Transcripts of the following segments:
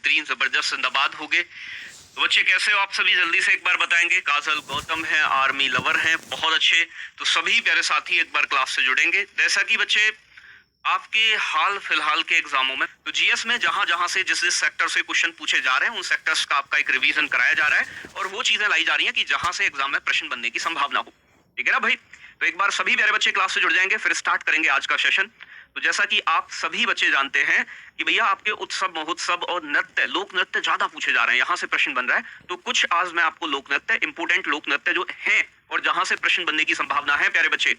बेहतरीन जबरदस्त जिंदाबाद होगे। तो बच्चे कैसे हो आप सभी, जल्दी से एक बार बताएंगे। काजल गौतम है, आर्मी लवर हैं, बहुत अच्छे। तो सभी प्यारे साथी एक बार क्लास से जुड़ेंगे। जैसा कि बच्चे आपके हाल फिलहाल के एग्जामों में तो जीएस में जहां जहां से जिस जिस सेक्टर से क्वेश्चन पूछे जा रहे हैं उन सेक्टर्स का आपका एक रिवीजन कराया जा रहा है और वो चीजें लाई जा रही हैं कि जहां से एग्जाम में प्रश्न बनने की संभावना हो। ठीक है ना भाई? तो एक बार सभी प्यारे बच्चे क्लास से जुड़ जाएंगे, फिर स्टार्ट करेंगे आज का सेशन। तो जैसा कि आप सभी बच्चे जानते हैं कि भैया आपके उत्सव महोत्सव और नृत्य लोक नृत्य ज्यादा पूछे जा रहे हैं, यहाँ से प्रश्न बन रहा है। तो कुछ आज मैं आपको लोक नृत्य इंपोर्टेंट लोक नृत्य जो है और जहां से प्रश्न बनने की संभावना है प्यारे बच्चे,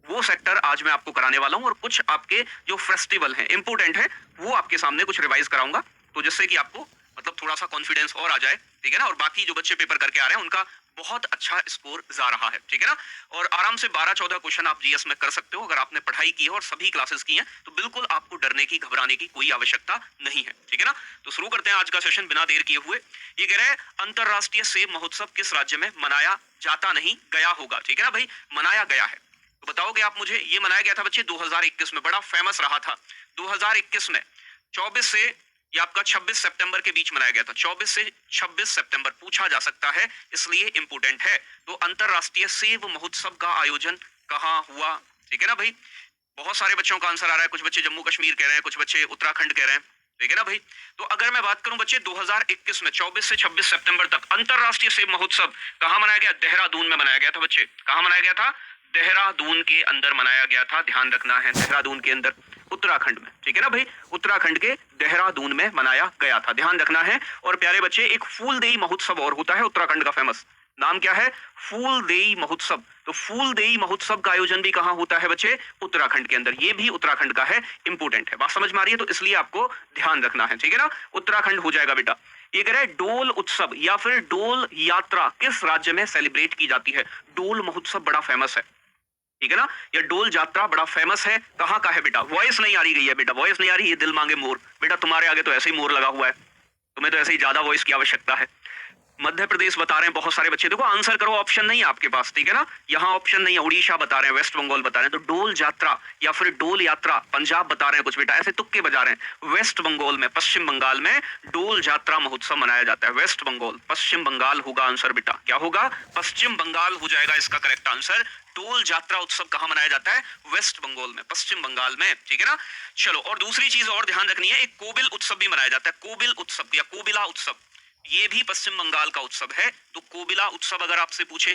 वो सेक्टर आज मैं आपको कराने वाला हूं। और कुछ आपके जो फेस्टिवल हैं इंपोर्टेंट है वो आपके सामने कुछ रिवाइज कराऊंगा, तो जिससे कि आपको मतलब थोड़ा सा कॉन्फिडेंस और आ जाए। ठीक है ना? और बाकी जो बच्चे पेपर करके आ रहे हैं उनका बहुत अच्छा स्कोर जा रहा है। ठीक है ना? और आराम से 12-14 क्वेश्चन आप जीएस में कर सकते हो अगर आपने पढ़ाई की है और सभी क्लासेस की हैं, तो बिल्कुल आपको डरने की घबराने की कोई आवश्यकता नहीं है। ठीक है ना? तो शुरू करते हैं आज का सेशन बिना देर किए हुए। ये कह रहे हैं अंतरराष्ट्रीय सेब महोत्सव किस राज्य में मनाया जाता नहीं गया होगा। ठीक है ना भाई? मनाया गया है तो बताओगे आप मुझे। ये मनाया गया था बच्चे 2021 में, बड़ा फेमस रहा था 2021 में। 24 से ये आपका 26 सितंबर के बीच मनाया गया था। 24 से 26 सितंबर पूछा जा सकता है, इसलिए इंपोर्टेंट है। तो अंतरराष्ट्रीय सेब महोत्सव का आयोजन कहाँ हुआ? ठीक है ना भाई? बहुत सारे बच्चों का आंसर आ रहा है। कुछ बच्चे जम्मू कश्मीर कह रहे हैं, कुछ बच्चे उत्तराखंड कह रहे हैं। ठीक है ना भाई? तो अगर मैं बात करूं बच्चे 2021 में 24 से 26 सितंबर तक अंतरराष्ट्रीय सेब महोत्सव कहां मनाया गया? देहरादून में मनाया गया था बच्चे। कहां मनाया गया था? देहरादून के अंदर मनाया गया था। ध्यान रखना है, देहरादून के अंदर, उत्तराखंड में। ठीक है ना भाई? उत्तराखंड के देहरादून में मनाया गया था, ध्यान रखना है। और प्यारे बच्चे एक फूलदेई महोत्सव और होता है उत्तराखंड का फेमस, नाम क्या है? फूलदेई महोत्सव। तो फूलदेई महोत्सव का आयोजन भी कहां होता है बच्चे? उत्तराखंड के अंदर। ये भी उत्तराखंड का है, इंपोर्टेंट है। बात समझ में आ रही है? तो इसलिए आपको ध्यान रखना है। ठीक है ना? उत्तराखंड हो जाएगा बेटा। ये कह रहे हैं डोल उत्सव या फिर डोल यात्रा किस राज्य में सेलिब्रेट की जाती है? डोल महोत्सव बड़ा फेमस है। ठीक है ना? ये डोल यात्रा बड़ा फेमस है। कहां का है बेटा? वॉइस नहीं आ रही गई है बेटा, वॉइस नहीं आ रही। ये दिल मांगे मोर बेटा, तुम्हारे आगे तो ऐसे ही मोर लगा हुआ है, तुम्हें तो ऐसे ही ज्यादा वॉइस की आवश्यकता है। मध्य प्रदेश बता रहे हैं बहुत सारे बच्चे। देखो आंसर करो, ऑप्शन नहीं है आपके पास। ठीक है ना? यहाँ ऑप्शन नहीं है। उड़ीसा बता रहे हैं, वेस्ट बंगाल बता रहे हैं। तो डोल यात्रा या फिर डोल यात्रा पंजाब बता रहे हैं कुछ बेटा, ऐसे तुक्के बजा रहे हैं। वेस्ट बंगाल में, पश्चिम बंगाल में डोल यात्रा महोत्सव मनाया जाता है। वेस्ट बंगाल, पश्चिम बंगाल होगा आंसर बेटा। क्या होगा? पश्चिम बंगाल हो जाएगा इसका करेक्ट आंसर। डोल यात्रा उत्सव कहां मनाया जाता है? वेस्ट बंगाल में, पश्चिम बंगाल में। ठीक है ना? चलो, और दूसरी चीज और ध्यान रखनी है, एक कोबिल उत्सव भी मनाया जाता है। कोबिल उत्सव या कोबिला उत्सव, ये भी पश्चिम बंगाल का उत्सव है। तो कोबिला उत्सव अगर आपसे पूछे,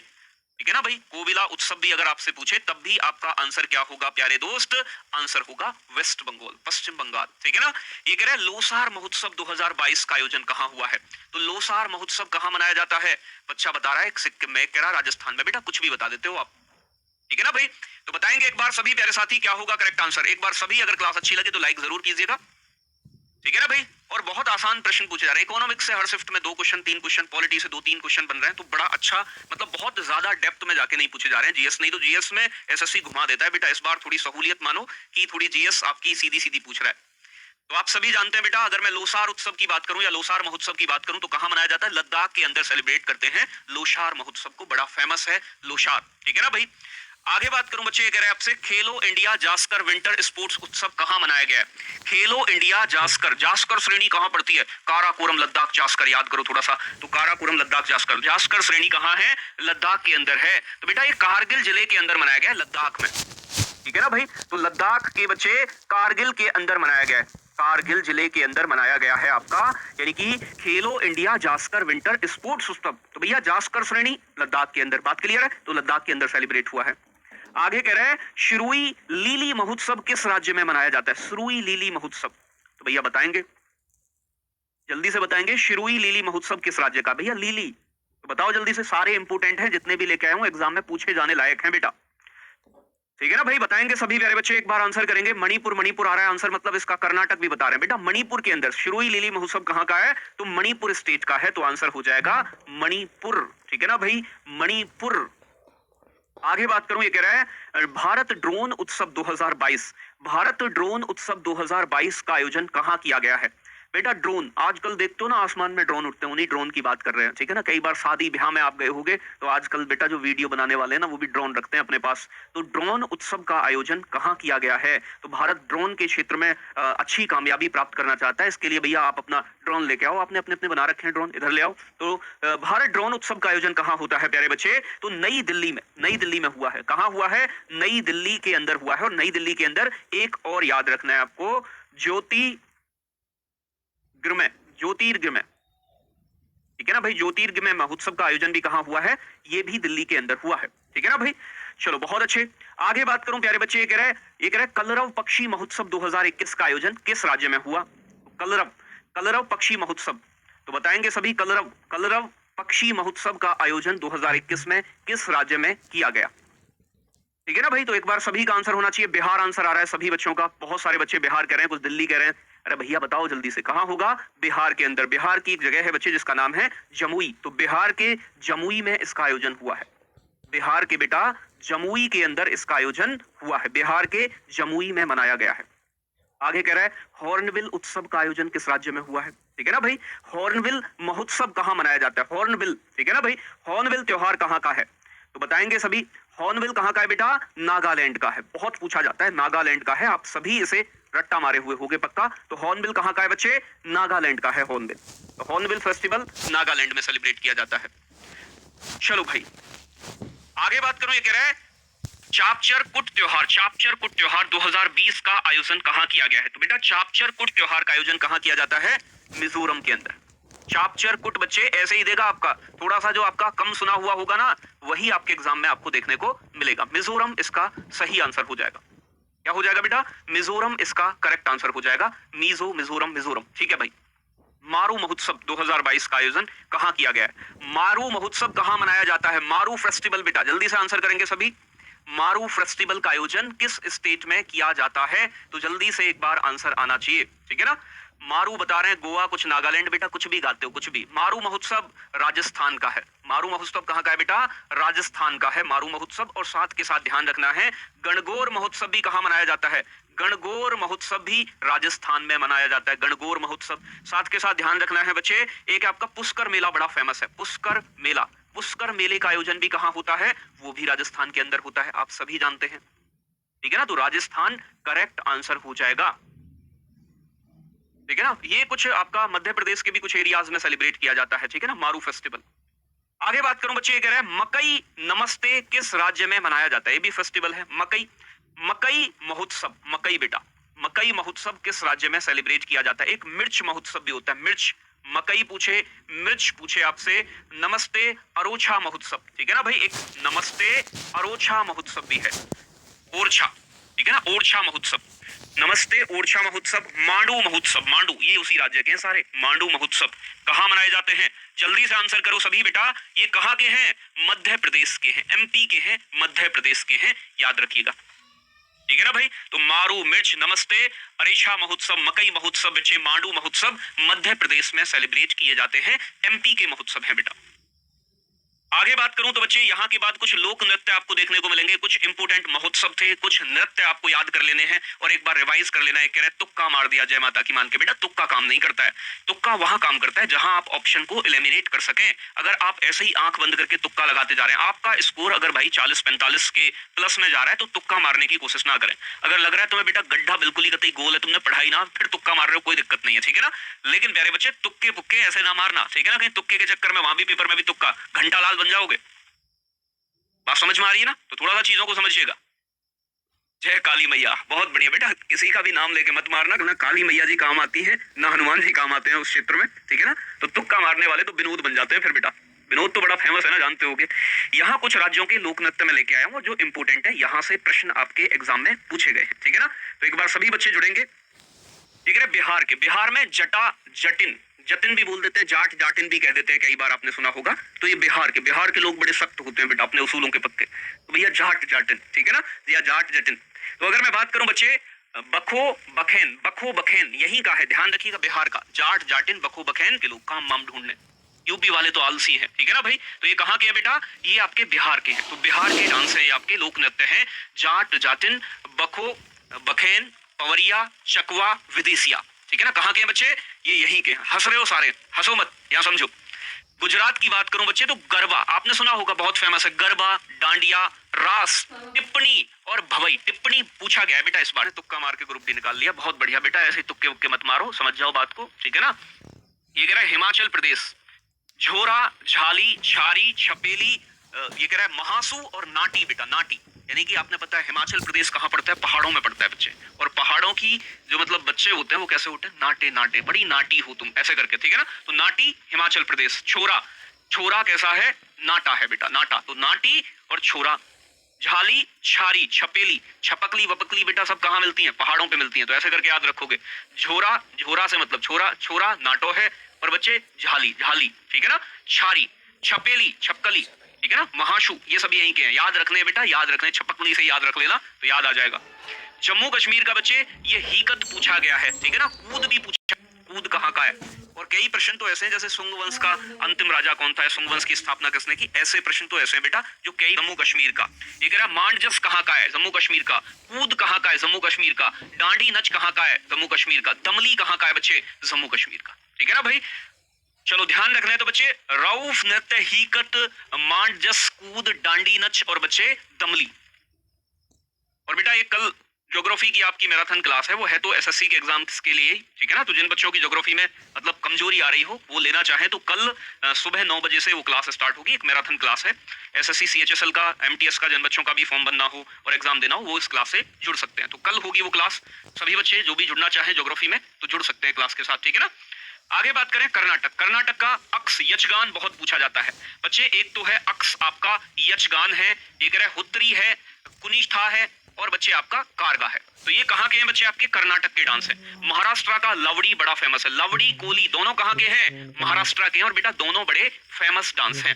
ठीक है ना भाई, कोबिला उत्सव भी अगर आपसे पूछे तब भी आपका आंसर क्या होगा प्यारे दोस्त? आंसर होगा वेस्ट बंगाल, पश्चिम बंगाल। ठीक है ना? ये कह रहे हैं लोसार महोत्सव 2022 का आयोजन कहां हुआ है? तो लोसार महोत्सव कहां मनाया जाता है? बच्चा बता रहा है सिक्किम में, कह रहा राजस्थान में। बेटा कुछ भी बता देते हो आप। ठीक है ना भाई? तो बताएंगे एक बार सभी प्यारे साथी क्या होगा करेक्ट आंसर। एक बार सभी, अगर क्लास अच्छी लगे तो लाइक जरूर कीजिएगा। ठीक है ना भाई? और बहुत आसान प्रश्न पूछे जा रहे हैं। इकोनॉमिक्स से हर शिफ्ट में 2 क्वेश्चन 3 क्वेश्चन, पॉलिटी से 2-3 क्वेश्चन बन रहे हैं। तो बड़ा अच्छा, मतलब बहुत ज्यादा डेप्थ में जाके नहीं पूछे जा रहे हैं। जीएस नहीं तो जीएस में एसएससी घुमा देता है बेटा। इस बार थोड़ी सहूलियत मानो कि थोड़ी जीएस आपकी सीधी सीधी पूछ रहा है। तो आप सभी जानते हैं बेटा, अगर मैं लोसार उत्सव की बात करूं या लोसार महोत्सव की बात करूं तो कहां मनाया जाता है? लद्दाख के अंदर सेलिब्रेट करते हैं लोसार महोत्सव को, बड़ा फेमस है लोसार। ठीक है ना भाई? आगे बात करूं बच्चे, ये कह रहे हैं आपसे खेलो इंडिया जास्कर विंटर स्पोर्ट्स उत्सव कहां मनाया गया है? खेलो इंडिया जास्कर, जास्कर श्रेणी कहां पड़ती है? काराकोरम लद्दाख जास्कर, याद करो थोड़ा सा। तो काराकोरम लद्दाख जास्कर, जास्कर श्रेणी कहां है? लद्दाख के अंदर है। तो बेटा ये कारगिल जिले के अंदर मनाया गया है, लद्दाख में। ठीक है ना भाई? तो लद्दाख के बच्चे कारगिल के अंदर मनाया गया है, कारगिल जिले के अंदर मनाया गया है आपका, यानी कि खेलो इंडिया जास्कर विंटर स्पोर्ट्स उत्सव। तो भैया जास्कर श्रेणी लद्दाख के अंदर, बात क्लियर है? तो लद्दाख के अंदर सेलिब्रेट हुआ है। आगे कह रहे हैं शिरुई लीली महोत्सव किस राज्य में मनाया जाता है? शिरुई लीली महोत्सव, तो भैया बताएंगे, जल्दी से बताएंगे। शिरुई लीली महोत्सव किस राज्य का? भैया लीली, तो बताओ जल्दी से। सारे इंपोर्टेंट हैं, जितने भी लेके आए हूं एग्जाम में पूछे जाने लायक हैं बेटा। ठीक है ना भाई? बताएंगे सभी प्यारे बच्चे, एक बार आंसर करेंगे। मणिपुर, मणिपुर आ रहा है आंसर, मतलब इसका कर्नाटक भी बता रहे हैं बेटा। मणिपुर के अंदर शिरुई लीली महोत्सव कहां का है? तो मणिपुर स्टेट का है, तो आंसर हो जाएगा मणिपुर। ठीक है ना भाई? मणिपुर। आगे बात करूं, ये कह रहा है भारत ड्रोन उत्सव 2022, भारत ड्रोन उत्सव 2022 का आयोजन कहां किया गया है? बेटा ड्रोन, आजकल देखते हो ना आसमान में ड्रोन उड़ते हैं, उन्हीं ड्रोन की बात कर रहे हैं, ठीक है ना। कई बार शादी ब्याह में आप गए होंगे तो आजकल बेटा जो वीडियो बनाने वाले हैं ना वो भी ड्रोन रखते हैं अपने पास। तो ड्रोन उत्सव का आयोजन कहाँ किया गया है? तो भारत ड्रोन के क्षेत्र में अच्छी कामयाबी प्राप्त करना चाहता है। इसके लिए भैया आप अपना ड्रोन लेके आओ, आपने अपने अपने बना रखे हैं ड्रोन, इधर ले आओ। तो भारत ड्रोन उत्सव का आयोजन कहाँ होता है प्यारे बच्चे? तो नई दिल्ली में हुआ है। कहाँ हुआ है? नई दिल्ली के अंदर हुआ है। और नई दिल्ली के अंदर एक और याद रखना है आपको, ज्योतिर्गमय, ठीक है ना भाई। ज्योतिर्गमय महोत्सव का आयोजन भी कहां हुआ है? ये भी दिल्ली के अंदर हुआ है, ठीक है ना भाई। चलो बहुत अच्छे, आगे बात करूं प्यारे बच्चे। ये कह रहा है कलरव पक्षी महोत्सव 2021 का आयोजन किस राज्य में हुआ? कलरव पक्षी महोत्सव, तो बताएंगे सभी। कलरव पक्षी महोत्सव का आयोजन 2021 में किस राज्य में किया गया? ठीक है ना भाई। तो एक बार सभी का आंसर होना चाहिए। बिहार आंसर आ रहा है सभी बच्चों का, बहुत सारे बच्चे बिहार कह रहे हैं, कुछ दिल्ली कह रहे हैं। अरे भैया बताओ जल्दी से, कहां होगा? बिहार के अंदर। बिहार की एक जगह है बच्चे जिसका नाम है जमुई। तो बिहार के जमुई में इसका आयोजन हुआ है। बिहार के बेटा जमुई के अंदर इसका आयोजन हुआ है। बिहार के जमुई में मनाया गया है। आगे कह रहा है हॉर्नबिल उत्सव का आयोजन किस राज्य में हुआ है? ठीक है ना भाई। हॉर्नबिल महोत्सव कहां मनाया जाता है? हॉर्नबिल, ठीक है ना भाई। हॉर्नबिल त्योहार कहां का है? तो बताएंगे सभी। हॉर्नबिल कहां का है बेटा? नागालैंड का है। बहुत पूछा जाता है, नागालैंड का है। आप सभी इसे रट्टा मारे हुए होगे पक्का। तो हॉर्नबिल कहां का है बच्चे? नागालैंड का है हॉर्नबिल। तो हॉर्नबिल फेस्टिवल नागालैंड में सेलिब्रेट किया जाता है। चलो भाई आगे बात करो। ये कह रहा है चापचर कुट त्योहार 2020 का आयोजन कहां किया गया है? तो बेटा चापचर कुट त्योहार का आयोजन कहां किया जाता है? मिजोरम के अंदर। चापचर कुट बच्चे ऐसे ही देगा आपका, थोड़ा सा जो आपका कम सुना हुआ होगा ना वही आपके एग्जाम में आपको देखने को मिलेगा। मिजोरम इसका सही आंसर हो जाएगा। क्या हो जाएगा बेटा? मिजोरम इसका करेक्ट आंसर हो जाएगा। मिजोरम, ठीक है भाई। मारू महोत्सव 2022 का आयोजन कहां किया गया है? मारू महोत्सव कहां मनाया जाता है? मारू फेस्टिवल बेटा, जल्दी से आंसर करेंगे सभी। मारू फेस्टिवल का आयोजन किस स्टेट में किया जाता है? तो जल्दी से एक बार आंसर आना चाहिए, ठीक है ना। मारू बता रहे हैं गोवा, कुछ नागालैंड, बेटा कुछ भी गाते हो कुछ भी। मारू महोत्सव राजस्थान का है। मारू महोत्सव कहां का है बेटा? राजस्थान का है मारू महोत्सव। और साथ के साथ ध्यान रखना है गणगौर महोत्सव भी कहां मनाया जाता है? गणगौर महोत्सव भी राजस्थान में मनाया जाता है। गणगौर महोत्सव। साथ के साथ ध्यान रखना है बच्चे, एक आपका पुष्कर मेला बड़ा फेमस है। पुष्कर मेला, पुष्कर मेले का आयोजन भी कहां होता है? वो भी राजस्थान के अंदर होता है, आप सभी जानते हैं, ठीक है ना। तो राजस्थान करेक्ट आंसर हो जाएगा, ठीक है ना। ये कुछ आपका मध्य प्रदेश के भी कुछ एरियाज में सेलिब्रेट किया जाता है, ठीक है ना, मारू फेस्टिवल। आगे बात करूं बच्चे, ये कह रहे हैं मकई नमस्ते किस राज्य में मनाया जाता है? ये भी फेस्टिवल है। मकई महोत्सव, मकई बेटा, मकई महोत्सव किस राज्य में सेलिब्रेट किया जाता है? एक मिर्च महोत्सव भी होता है, मिर्च। मकई पूछे, मिर्च पूछे आपसे, नमस्ते अरोछा महोत्सव, ठीक है ना भाई। एक नमस्ते अरोछा महोत्सव भी है, ओरछा, ठीक है ना, ओरछा महोत्सव। नमस्ते ओरछा महोत्सव, मांडू महोत्सव, मांडू ये उसी राज्य के हैं सारे। मांडू महोत्सव कहां मनाए जाते हैं? जल्दी से आंसर करो सभी बेटा। ये कहां के हैं? मध्य प्रदेश के हैं, एमपी के हैं, मध्य प्रदेश के हैं, याद रखिएगा, ठीक है ना भाई। तो मारू, मिर्च, नमस्ते, अरेछा महोत्सव, मकई महोत्सव बच्चे, मांडू महोत्सव मध्य प्रदेश में सेलिब्रेट किए जाते हैं, एमपी के महोत्सव है बेटा। आगे बात करूं तो बच्चे यहाँ के बाद कुछ लोक नृत्य आपको देखने को मिलेंगे। कुछ इंपोर्टेंट महोत्सव थे, कुछ नृत्य आपको याद कर लेने हैं और एक बार रिवाइज कर लेना है। कह रहे तुक्का मार दिया जय माता की मान के, बेटा तुक्का काम नहीं करता है। तुक्का वहां काम करता है जहां आप ऑप्शन को एलिमिनेट कर सकें। अगर आप ऐसे ही आंख बंद करके तुक्का लगाते जा रहे हैं, आपका स्कोर अगर भाई 40-45 के प्लस में जा रहा है तो तुक्का मारने की कोशिश ना करें। अगर लग रहा है तुम्हें बेटा गड्ढा बिल्कुल ही कतई गोल है, तुमने पढ़ाई ना, फिर तुक्का मार रहे हो, कोई दिक्कत नहीं है, ठीक है ना। लेकिन प्यारे बच्चे तुक्के पुक्के ऐसे ना मारना, ठीक है ना। कहीं तुक्के के चक्कर में वहां भी पेपर में भी तुक्का, घंटा लाल बन जाओगे। बात समझ में आ रही है ना? तो थोड़ा सा चीजों को समझिएगा। जय काली मैया, बहुत बढ़िया बेटा, किसी का भी नाम लेके मत मारना, ना काली मैया जी काम आती है ना हनुमान जी काम आते हैं उस क्षेत्र में, ठीक है ना। तो तुक्का मारने वाले तो विनोद बन जाते हैं फिर बेटा। विनोद तो बड़ा फेमस है ना, जानते होगे। यहाँ कुछ राज्यों के लोक नृत्य में लेके आया हूँ जो इंपोर्टेंट है, यहाँ से प्रश्न आपके एग्जाम में पूछे गए हैं, ठीक है ना। तो एक बार सभी बच्चे जुड़ेंगे। ठीक है, बिहार में जटा जटिन, जतिन भी बोल देते हैं, जाट जाटिन भी कह देते हैं, कई बार आपने सुना होगा। तो ये बिहार के लोग बड़े सख्त होते हैं बेटा अपने उसूलों के पक्के। तो भैया जाट जाटिन, ठीक है ना, या जाट जटिन। तो अगर मैं बात करूं बच्चे बखो बखेन यही का है, ध्यान रखिएगा, बिहार का। जाट जाटिन बखो बखेन के लोग काम वाम ढूंढने, यूपी वाले तो आलसी हैं, ठीक है ना भाई। तो ये कहाँ के हैं बेटा? ये आपके बिहार के हैं। तो बिहार के डांस है, आपके लोक नृत्य हैं, जाट जाटिन, बखो बखेन, पवरिया, चकवा, विदेशिया, ठीक है ना। कहाँ के हैं बच्चे, ये यहीं के हैं। हंस रहे हो सारे, हंसो मत, यहाँ समझो। गुजरात की बात करूं बच्चे तो गरबा आपने सुना होगा, बहुत फेमस है। गरबा, डांडिया, रास, टिप्पणी और भवई। टिप्पणी पूछा गया है बेटा इस बार, तुक्का मार के ग्रुप डी निकाल लिया, बहुत बढ़िया बेटा, ऐसे तुक्के उक्के मत मारो, समझ जाओ बात को, ठीक है ना। ये कह रहा है हिमाचल प्रदेश, झोरा, झाली, छारी, छपेली, ये कह रहा है महासू और नाटी बेटा, नाटी यानी कि आपने पता है हिमाचल प्रदेश कहाँ पड़ता है, पहाड़ों में पड़ता है बच्चे। और पहाड़ों की जो मतलब बच्चे होते हैं वो कैसे होते हैं, नाटे नाटे, बड़ी नाटी हो तुम, ऐसे करके, ठीक है ना। तो नाटी हिमाचल प्रदेश। छोरा, छोरा कैसा है, नाटा है बेटा, नाटा, तो नाटी और छोरा। झाली, छारी, छपेली, छपकली वपकली बेटा सब कहाँ मिलती हैं, पहाड़ों पे मिलती हैं, तो ऐसे करके याद रखोगे। झोरा, झोरा से मतलब छोरा, छोरा नाटो है, और बच्चे झाली, झाली, ठीक है ना। छारी, छपेली, छपकली, ठीक है ना। महाशु, ये सभी यहीं के हैं, याद रखने बेटा, याद रखने, छपकली से याद रख लेना तो याद आ जाएगा। जम्मू कश्मीर का बच्चे ये हीकत पूछा गया है, ठीक है ना। कूद भी पूछा, कूद कहाँ का है। और कई प्रश्न तो ऐसे हैं जैसे सुंग वंश का अंतिम राजा कौन था, सुंग वंश की स्थापना किसने की, ऐसे प्रश्न तो ऐसे हैं बेटा जो कई। जम्मू कश्मीर का ये कह रहा है मांडजस कहाँ का है, जम्मू कश्मीर का। कूद कहाँ का है, जम्मू कश्मीर का। डांडी नच कहाँ का है, जम्मू कश्मीर का। दमली कहाँ का है बच्चे, जम्मू कश्मीर का, ठीक है ना भाई। चलो ध्यान रखना है तो बच्चे, रऊफ, नृत्य, हीकत, मांडजस, कूद, डांडी नच और बच्चे दमली। और बेटा ये कल ज्योग्राफी की आपकी मैराथन क्लास है, वो है तो एसएससी के एग्जाम्स के लिए, ठीक है ना। तो जिन बच्चों की ज्योग्राफी में मतलब कमजोरी आ रही हो वो लेना चाहें तो कल सुबह 9 बजे से वो क्लास स्टार्ट होगी, एक मैराथन क्लास है। एसएससी सीएचएसएल का, एमटीएस का, जिन बच्चों का भी फॉर्म बनना हो और एग्जाम देना हो वो इस क्लास से जुड़ सकते हैं। तो कल होगी वो क्लास, सभी बच्चे जो भी जुड़ना चाहें ज्योग्राफी में तो जुड़ सकते हैं क्लास के साथ, ठीक है ना। आगे बात करें कर्नाटक। कर्नाटक का अक्स यक्षगान बहुत पूछा जाता है बच्चे। एक तो है अक्स आपका यक्षगान है, एक है हुत्तरी है, कुनिष्ठा है और बच्चे आपका कारगा है। तो ये कहाँ के हैं बच्चे, आपके कर्नाटक के डांस है। महाराष्ट्र का लवड़ी बड़ा फेमस है, लवड़ी कोली दोनों कहाँ के हैं, महाराष्ट्र के हैं। और बेटा दोनों बड़े फेमस डांस हैं,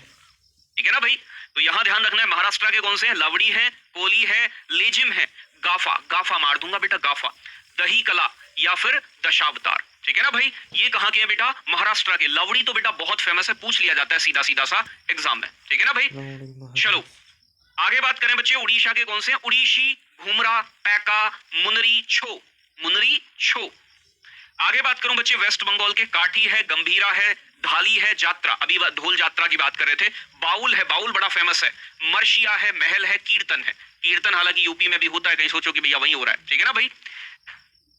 ठीक है ना भाई। तो यहां ध्यान रखना है महाराष्ट्र के कौन से हैं, लवड़ी है, कोली है, लेजिम है, गाफा, गाफा मार दूंगा बेटा, गाफा, दही कला या फिर दशावतार, ठीक है ना भाई। ये कहाँ के हैं बेटा, महाराष्ट्र के। लवड़ी तो बेटा बहुत फेमस है, पूछ लिया जाता है सीधा सीधा सा एग्जाम में, ठीक है ना भाई। चलो आगे बात करें बच्चे, उड़ीसा के कौन से हैं, उड़ीसी, घुमरा, पैका, मुनरी, छो, मुनरी, छो। आगे बात करूं बच्चे वेस्ट बंगाल के, काठी है, गंभीरा है, धाली है, जात्रा, अभी ढोल जात्रा की बात कर रहे थे। बाउल है, बाउल बड़ा फेमस है। मर्शिया है, महल है, कीर्तन है। कीर्तन हालांकि यूपी में भी होता है, कहीं सोचो कि भैया वहीं हो रहा है, ठीक है ना भाई।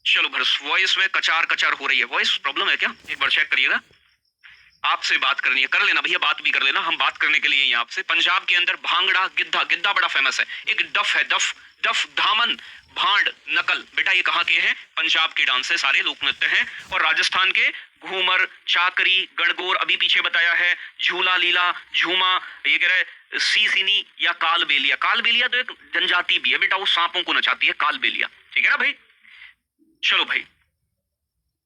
चलो भर वॉइस में कचार कचार हो रही है, वॉइस प्रॉब्लम है क्या, एक बार चेक करिएगा। आपसे बात करनी है, कर लेना भैया, बात भी कर लेना, हम बात करने के लिए हैं आपसे। पंजाब के अंदर भांगड़ा, गिद्धा, गिद्धा बड़ा फेमस है। एक डफ है, डफ, डफ, धामन, भांड, नकल, बेटा ये कहाँ के हैं, पंजाब के डांस है, सारे लोक नृत्य हैं। और राजस्थान के घूमर, चाकरी, गणगौर, अभी पीछे बताया है, झूला लीला, झूमा, ये कह रहे सीसिनी या कालबेलिया। कालबेलिया तो एक जनजाति भी है बेटा, वो सांपों को नचाती है, कालबेलिया, ठीक है ना भाई। चलो भाई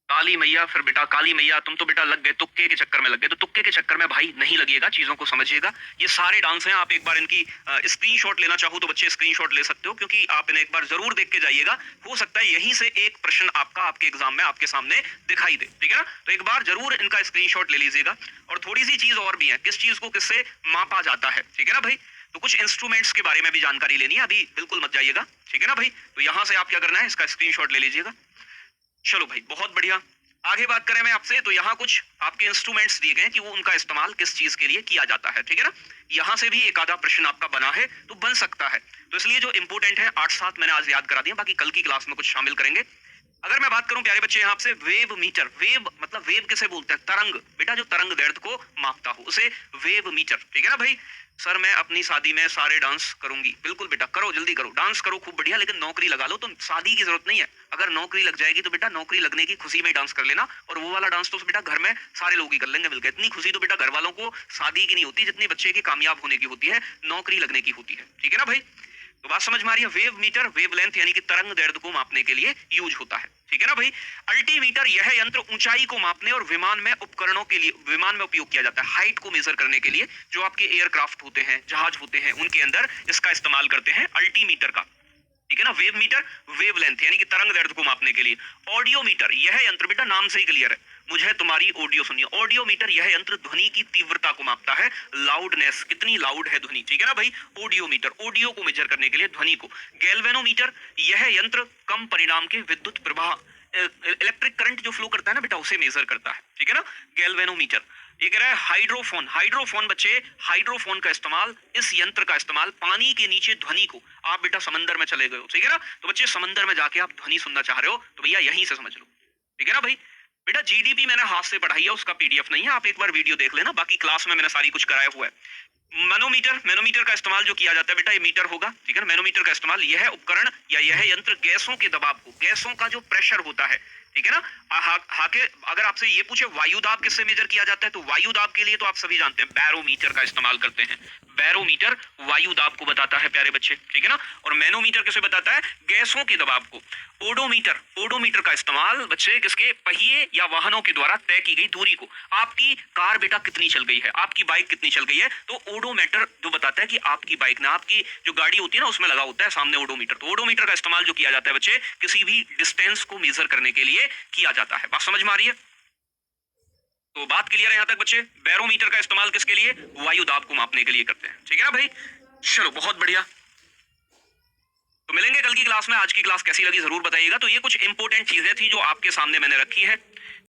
काली मैया, फिर बेटा काली मैया, तुम तो बेटा लग गए तुक्के के चक्कर में लग गए, तो तुक्के के चक्कर में भाई नहीं लगिएगा, चीजों को समझिएगा। ये सारे डांस हैं, आप एक बार इनकी स्क्रीनशॉट लेना चाहो तो बच्चे स्क्रीनशॉट ले सकते हो, क्योंकि आप इन्हें एक बार जरूर देख के जाइएगा, हो सकता है यहीं से एक प्रश्न आपका आपके एग्जाम में आपके सामने दिखाई दे, ठीक है ना। तो एक बार जरूर इनका स्क्रीनशॉट ले लीजिएगा। और थोड़ी सी चीज और भी है, किस चीज को किससे मापा जाता है, ठीक है ना भाई। तो कुछ इंस्ट्रूमेंट्स के बारे में भी जानकारी लेनी है, अभी बिल्कुल मत जाइएगा, ठीक है ना भाई। तो यहां से आप क्या करना है, इसका स्क्रीनशॉट ले लीजिएगा। चलो भाई बहुत बढ़िया, आगे बात करें मैं आपसे, तो यहाँ कुछ आपके इंस्ट्रूमेंट्स दिए गए कि वो उनका इस्तेमाल किस चीज के लिए किया जाता है, ठीक है ना। यहाँ से भी एक आधा प्रश्न आपका बना है तो बन सकता है, तो इसलिए जो इंपोर्टेंट है 8-7 मैंने आज याद करा दिया, बाकी कल की क्लास में कुछ शामिल करेंगे। अगर मैं बात करूं प्यारे बच्चे यहाँ से, वेव मीटर, वेव मतलब वेव किसे बोलते हैं, तरंग, बेटा जो तरंग दैर्ध्य को मापता हो उसे वेव मीटर, ठीक है ना भाई। सर मैं अपनी शादी में सारे डांस करूंगी, बिल्कुल बेटा करो, जल्दी करो, डांस करो खूब बढ़िया, लेकिन नौकरी लगा लो, तो शादी की जरूरत नहीं है। अगर नौकरी लग जाएगी तो बेटा नौकरी लगने की खुशी में डांस कर लेना, और वो वाला डांस तो बेटा घर में सारे लोग ही कर लेंगे मिलकर। इतनी खुशी तो बेटा घर वालों को शादी की नहीं होती जितनी बच्चे की कामयाब होने की होती है, नौकरी लगने की होती है, ठीक है ना भाई। तो बात समझ में आ रही है, वेव मीटर वेवलेंथ यानी कि तरंग दैर्ध्य को मापने के लिए यूज होता है, ठीक है ना भाई। अल्टीमीटर यह यंत्र ऊंचाई को मापने और विमान में उपकरणों के लिए, विमान में उपयोग किया जाता है, हाइट को मेजर करने के लिए, जो आपके एयरक्राफ्ट होते हैं, जहाज होते हैं, उनके अंदर इसका इस्तेमाल करते हैं अल्टीमीटर का, ठीक है ना। वेव मीटर वेवलेंथ यानी कि तरंग दैर्ध्य को मापने के लिए। ऑडियो मीटर यह यंत्र बेटा नाम से ही क्लियर है, मुझे तुम्हारी ऑडियो सुनिए। ऑडियो मीटर यह यंत्र ध्वनि की तीव्रता को मापता है, लाउडनेस, कितनी लाउड है ध्वनि, ठीक है ना भाई। ऑडियो मीटर ऑडियो को मेजर करने के लिए, ध्वनि को। गैल्वेनोमीटर यह यंत्र कम परिणाम के विद्युत प्रवाह इलेक्ट्रिक करंट जो फ्लो करता है ना बेटा, उसे मेजर करता है, ठीक है ना। गैल्वेनोमीटर। ये कह रहा है हाइड्रोफोन। हाइड्रोफोन बच्चे, हाइड्रोफोन का इस्तेमाल, इस यंत्र का इस्तेमाल पानी के नीचे ध्वनि को, आप बेटा समंदर में चले गए हो, ठीक है ना, तो बच्चे समंदर में जाके आप ध्वनि सुनना चाह रहे हो, तो भैया यहीं से समझ लो, ठीक है ना भाई। बेटा जीडीपी मैंने हाथ से पढ़ाई है, उसका पीडीएफ नहीं है, आप एक बार वीडियो देख लेना, बाकी क्लास में मैंने सारी कुछ कराया हुआ है। मैनोमीटर। मैनोमीटर का इस्तेमाल जो किया जाता है बेटा, ये मीटर होगा, ठीक है ना। मैनोमीटर का इस्तेमाल, यह उपकरण या यह यंत्र गैसों के दबाव को, गैसों का जो प्रेशर होता है, ठीक है ना। हाके अगर आपसे ये पूछे वायु दाब किससे मेजर किया जाता है, तो वायु दाब के लिए तो आप सभी जानते हैं बैरोमीटर का इस्तेमाल करते हैं। बैरोमीटर वायु दाब को बताता है प्यारे बच्चे, ठीक है ना। और मैनोमीटर किसे बताता है, गैसों के दबाव को। ओडोमीटर। ओडोमीटर का इस्तेमाल बच्चे किसके, पहिए या वाहनों के द्वारा तय की गई दूरी को, आपकी कार बेटा कितनी चल गई है, आपकी बाइक कितनी चल गई है, तो ओडोमीटर जो बताता है कि आपकी बाइक ना, आपकी जो गाड़ी होती है ना, उसमें लगा होता है सामने ओडोमीटर। तो ओडोमीटर का इस्तेमाल जो किया जाता है बच्चे, किसी भी डिस्टेंस को मेजर करने के लिए किया जाता है। बात समझ में आ रही है? तो बात क्लियर है यहां तक बच्चे। बैरोमीटर का इस्तेमाल किसके लिए, वायु दाब को मापने के लिए करते हैं, ठीक है ना भाई। चलो बहुत बढ़िया, तो मिलेंगे कल की क्लास में। आज की क्लास कैसी लगी जरूर बताइएगा। तो ये कुछ इंपॉर्टेंट चीजें थी जो आपके सामने मैंने रखी है।